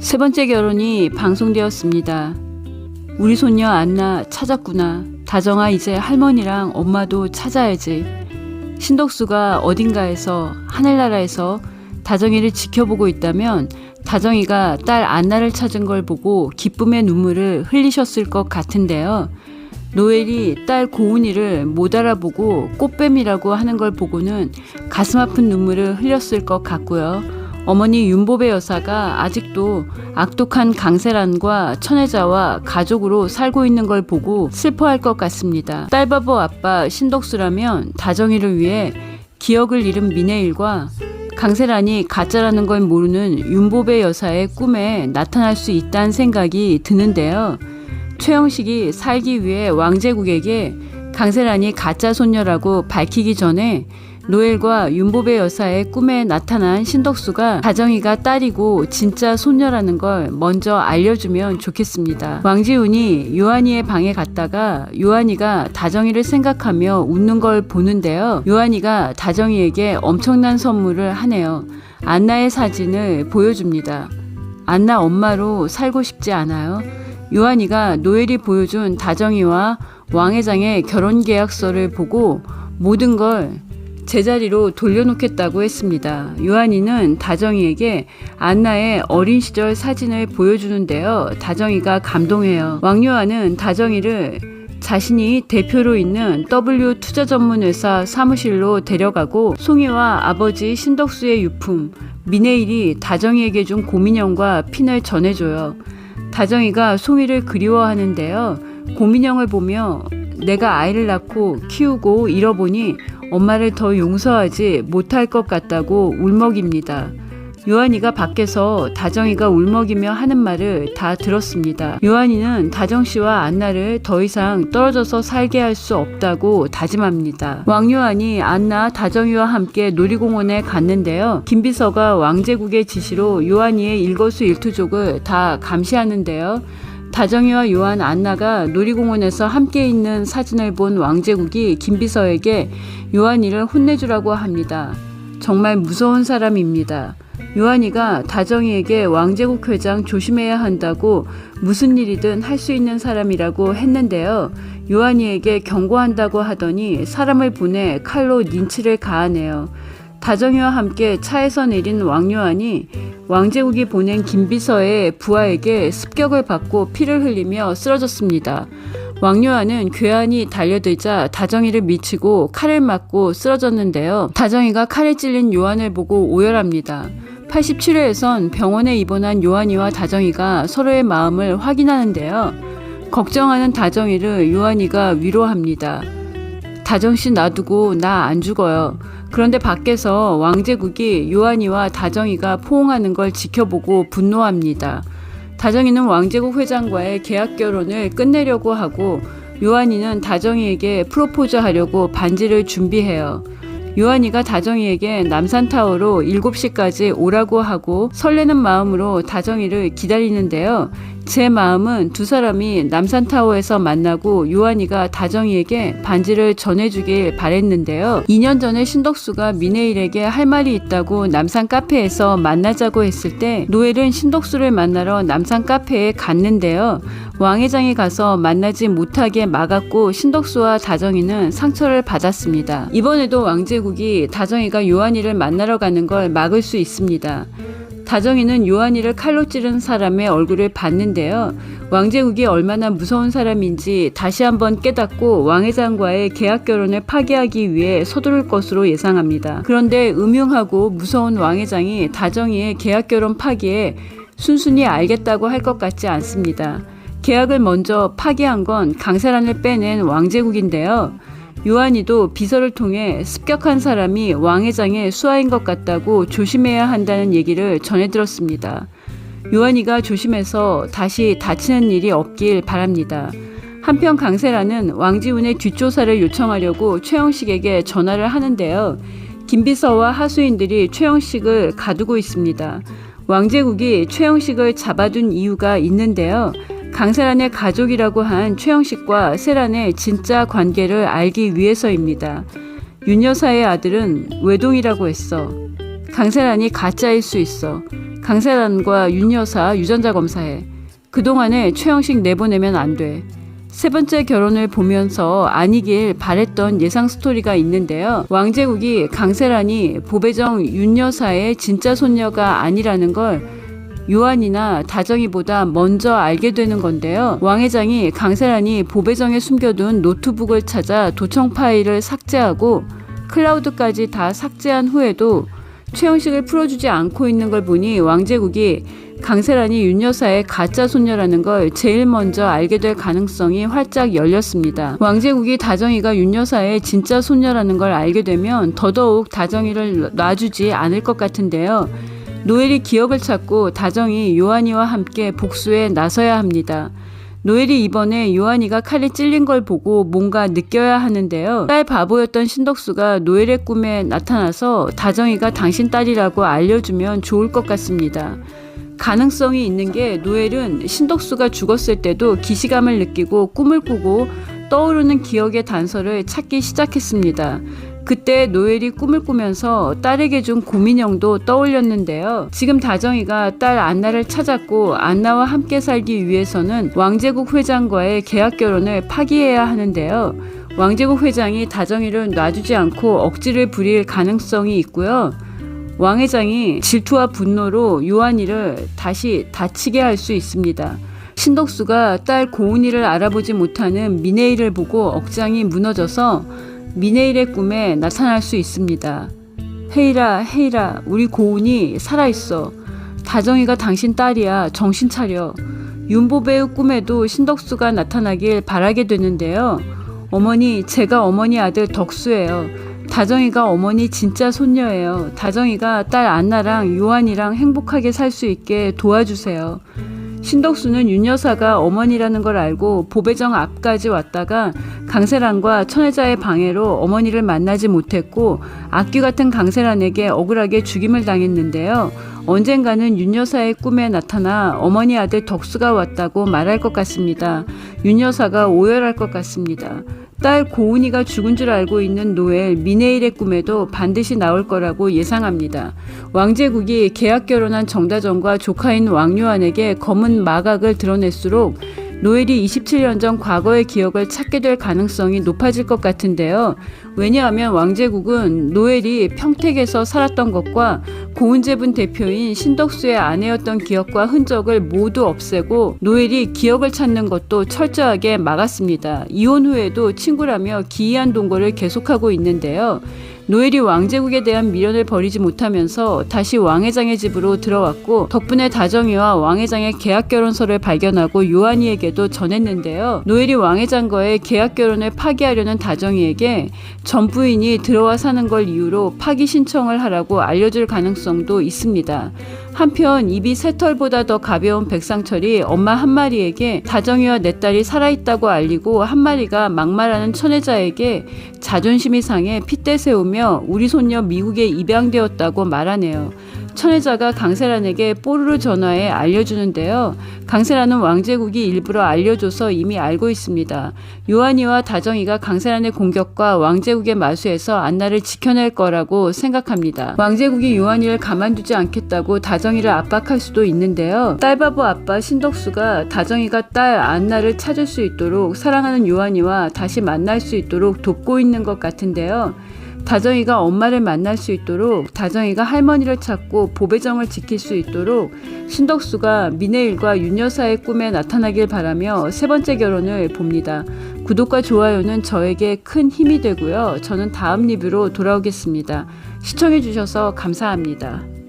세 번째 결혼이 방송되었습니다. 우리 손녀 안나 찾았구나. 다정아 이제 할머니랑 엄마도 찾아야지. 신덕수가 어딘가에서 하늘나라에서 다정이를 지켜보고 있다면 다정이가 딸 안나를 찾은 걸 보고 기쁨의 눈물을 흘리셨을 것 같은데요. 노엘이 딸 고은이를 못 알아보고 꽃뱀이라고 하는 걸 보고는 가슴 아픈 눈물을 흘렸을 것 같고요. 어머니 윤보배 여사가 아직도 악독한 강세란과 천혜자와 가족으로 살고 있는 걸 보고 슬퍼할 것 같습니다. 딸바보 아빠 신덕수라면 다정이를 위해 기억을 잃은 미네일과 강세란이 가짜라는 걸 모르는 윤보배 여사의 꿈에 나타날 수 있다는 생각이 드는데요. 최영식이 살기 위해 왕제국에게 강세란이 가짜 손녀라고 밝히기 전에 노엘과 윤보배 여사의 꿈에 나타난 신덕수가 다정이가 딸이고 진짜 손녀라는 걸 먼저 알려주면 좋겠습니다. 왕지훈이 요한이의 방에 갔다가 요한이가 다정이를 생각하며 웃는 걸 보는데요. 요한이가 다정이에게 엄청난 선물을 하네요. 안나의 사진을 보여줍니다. 안나 엄마로 살고 싶지 않아요? 요한이가 노엘이 보여준 다정이와 왕회장의 결혼계약서를 보고 모든 걸 제자리로 돌려놓겠다고 했습니다. 요한이는 다정이에게 안나의 어린 시절 사진을 보여주는데요. 다정이가 감동해요. 왕요한은 다정이를 자신이 대표로 있는 W 투자전문회사 사무실로 데려가고 송이와 아버지 신덕수의 유품 미네일이 다정이에게 준 곰인형과 핀을 전해줘요. 다정이가 송이를 그리워하는데요. 곰인형을 보며 내가 아이를 낳고 키우고 잃어보니 엄마를 더 용서하지 못할 것 같다고 울먹입니다. 요한이가 밖에서 다정이가 울먹이며 하는 말을 다 들었습니다. 요한이는 다정씨와 안나를 더 이상 떨어져서 살게 할 수 없다고 다짐합니다. 왕요한이 안나, 다정이와 함께 놀이공원에 갔는데요. 김비서가 왕제국의 지시로 요한이의 일거수일투족을 다 감시하는데요. 다정이와 요한, 안나가 놀이공원에서 함께 있는 사진을 본 왕제국이 김비서에게 요한이를 혼내주라고 합니다. 정말 무서운 사람입니다. 요한이가 다정이에게 왕제국 회장 조심해야 한다고 무슨 일이든 할 수 있는 사람이라고 했는데요. 요한이에게 경고한다고 하더니 사람을 보내 칼로 린치를 가하네요. 다정이와 함께 차에서 내린 왕요한이 왕제국이 보낸 김비서의 부하에게 습격을 받고 피를 흘리며 쓰러졌습니다. 왕요한은 괴한이 달려들자 다정이를 미치고 칼을 맞고 쓰러졌는데요. 다정이가 칼에 찔린 요한을 보고 오열합니다. 87회에선 병원에 입원한 요한이와 다정이가 서로의 마음을 확인하는데요. 걱정하는 다정이를 요한이가 위로합니다. 다정씨 놔두고 나 안 죽어요. 그런데 밖에서 왕제국이 요한이와 다정이가 포옹하는 걸 지켜보고 분노합니다. 다정이는 왕제국 회장과의 계약 결혼을 끝내려고 하고 요한이는 다정이에게 프로포즈 하려고 반지를 준비해요. 요한이가 다정이에게 남산타워로 7시까지 오라고 하고 설레는 마음으로 다정이를 기다리는데요. 제 마음은 두 사람이 남산타워에서 만나고 요한이가 다정이에게 반지를 전해주길 바랬는데요. 2년 전에 신덕수가 미네일에게 할 말이 있다고 남산 카페에서 만나자고 했을 때 노엘은 신덕수를 만나러 남산 카페에 갔는데요. 왕회장이 가서 만나지 못하게 막았고 신덕수와 다정이는 상처를 받았습니다. 이번에도 왕제국이 다정이가 요한이를 만나러 가는 걸 막을 수 있습니다. 다정이는 요한이를 칼로 찌른 사람의 얼굴을 봤는데요. 왕제국이 얼마나 무서운 사람인지 다시 한번 깨닫고 왕회장과의 계약 결혼을 파기하기 위해 서두를 것으로 예상합니다. 그런데 음흉하고 무서운 왕회장이 다정이의 계약 결혼 파기에 순순히 알겠다고 할 것 같지 않습니다. 계약을 먼저 파기한 건 강세란을 빼낸 왕제국인데요. 요한이도 비서를 통해 습격한 사람이 왕회장의 수하인 것 같다고 조심해야 한다는 얘기를 전해 들었습니다. 요한이가 조심해서 다시 다치는 일이 없길 바랍니다. 한편 강세란은 왕지훈의 뒷조사를 요청하려고 최영식에게 전화를 하는데요. 김비서와 하수인들이 최영식을 가두고 있습니다. 왕제국이 최영식을 잡아둔 이유가 있는데요. 강세란의 가족이라고 한 최영식과 세란의 진짜 관계를 알기 위해서입니다. 윤 여사의 아들은 외동이라고 했어. 강세란이 가짜일 수 있어. 강세란과 윤 여사 유전자 검사해. 그동안에 최영식 내보내면 안 돼. 세 번째 결혼을 보면서 아니길 바랬던 예상 스토리가 있는데요. 왕제국이 강세란이 보배정 윤 여사의 진짜 손녀가 아니라는 걸 요한이나 다정이보다 먼저 알게 되는 건데요. 왕 회장이 강세란이 보배정에 숨겨둔 노트북을 찾아 도청 파일을 삭제하고 클라우드까지 다 삭제한 후에도 최영식을 풀어주지 않고 있는 걸 보니 왕제국이 강세란이 윤 여사의 가짜 손녀라는 걸 제일 먼저 알게 될 가능성이 활짝 열렸습니다. 왕제국이 다정이가 윤 여사의 진짜 손녀라는 걸 알게 되면 더더욱 다정이를 놔주지 않을 것 같은데요. 노엘이 기억을 찾고 다정이 요한이와 함께 복수에 나서야 합니다. 노엘이 이번에 요한이가 칼에 찔린 걸 보고 뭔가 느껴야 하는데요. 딸 바보였던 신덕수가 노엘의 꿈에 나타나서 다정이가 당신 딸이라고 알려주면 좋을 것 같습니다. 가능성이 있는 게 노엘은 신덕수가 죽었을 때도 기시감을 느끼고 꿈을 꾸고 떠오르는 기억의 단서를 찾기 시작했습니다. 그때 노엘이 꿈을 꾸면서 딸에게 준 곰인형도 떠올렸는데요. 지금 다정이가 딸 안나를 찾았고 안나와 함께 살기 위해서는 왕제국 회장과의 계약 결혼을 파기해야 하는데요. 왕제국 회장이 다정이를 놔주지 않고 억지를 부릴 가능성이 있고요. 왕 회장이 질투와 분노로 요한이를 다시 다치게 할 수 있습니다. 신덕수가 딸 고은이를 알아보지 못하는 미네일을 보고 억장이 무너져서 미네일의 꿈에 나타날 수 있습니다. 헤이라, 우리 고은이 살아있어. 다정이가 당신 딸이야. 정신 차려. 윤보배의 꿈에도 신덕수가 나타나길 바라게 되는데요. 어머니, 제가 어머니 아들 덕수예요. 다정이가 어머니 진짜 손녀예요. 다정이가 딸 안나랑 요한이랑 행복하게 살 수 있게 도와주세요. 신덕수는 윤 여사가 어머니라는 걸 알고 보배정 앞까지 왔다가 강세란과 천혜자의 방해로 어머니를 만나지 못했고 악귀 같은 강세란에게 억울하게 죽임을 당했는데요. 언젠가는 윤 여사의 꿈에 나타나 어머니 아들 덕수가 왔다고 말할 것 같습니다. 윤 여사가 오열할 것 같습니다. 딸 고은이가 죽은 줄 알고 있는 노엘 미네일의 꿈에도 반드시 나올 거라고 예상합니다. 왕제국이 계약 결혼한 정다정과 조카인 왕요한에게 검은 마각을 드러낼수록 노엘이 27년 전 과거의 기억을 찾게 될 가능성이 높아질 것 같은데요. 왜냐하면 왕제국은 노엘이 평택에서 살았던 것과 고은제분 대표인 신덕수의 아내였던 기억과 흔적을 모두 없애고 노엘이 기억을 찾는 것도 철저하게 막았습니다. 이혼 후에도 친구라며 기이한 동거를 계속하고 있는데요. 노엘이 왕제국에 대한 미련을 버리지 못하면서 다시 왕회장의 집으로 들어왔고 덕분에 다정이와 왕회장의 계약결혼서를 발견하고 요한이에게도 전했는데요. 노엘이 왕회장과의 계약결혼을 파기하려는 다정이에게 전 부인이 들어와 사는 걸 이유로 파기 신청을 하라고 알려줄 가능성도 있습니다. 한편 입이 새털보다 더 가벼운 백상철이 엄마 한마리에게 다정이와 내 딸이 살아있다고 알리고 한마리가 막말하는 천혜자에게 자존심이 상해 핏대 세우며 우리 손녀 미국에 입양되었다고 말하네요. 천혜자가 강세란에게 뽀르르 전화해 알려주는데요. 강세란은 왕제국이 일부러 알려줘서 이미 알고 있습니다. 요한이와 다정이가 강세란의 공격과 왕제국의 마수에서 안나를 지켜낼 거라고 생각합니다. 왕제국이 요한이를 가만두지 않겠다고 다정이를 압박할 수도 있는데요. 딸바보 아빠 신덕수가 다정이가 딸 안나를 찾을 수 있도록 사랑하는 요한이와 다시 만날 수 있도록 돕고 있는 것 같은데요. 다정이가 엄마를 만날 수 있도록 다정이가 할머니를 찾고 보배정을 지킬 수 있도록 신덕수가 미네일과 윤 여사의 꿈에 나타나길 바라며 세 번째 결혼을 봅니다. 구독과 좋아요는 저에게 큰 힘이 되고요. 저는 다음 리뷰로 돌아오겠습니다. 시청해주셔서 감사합니다.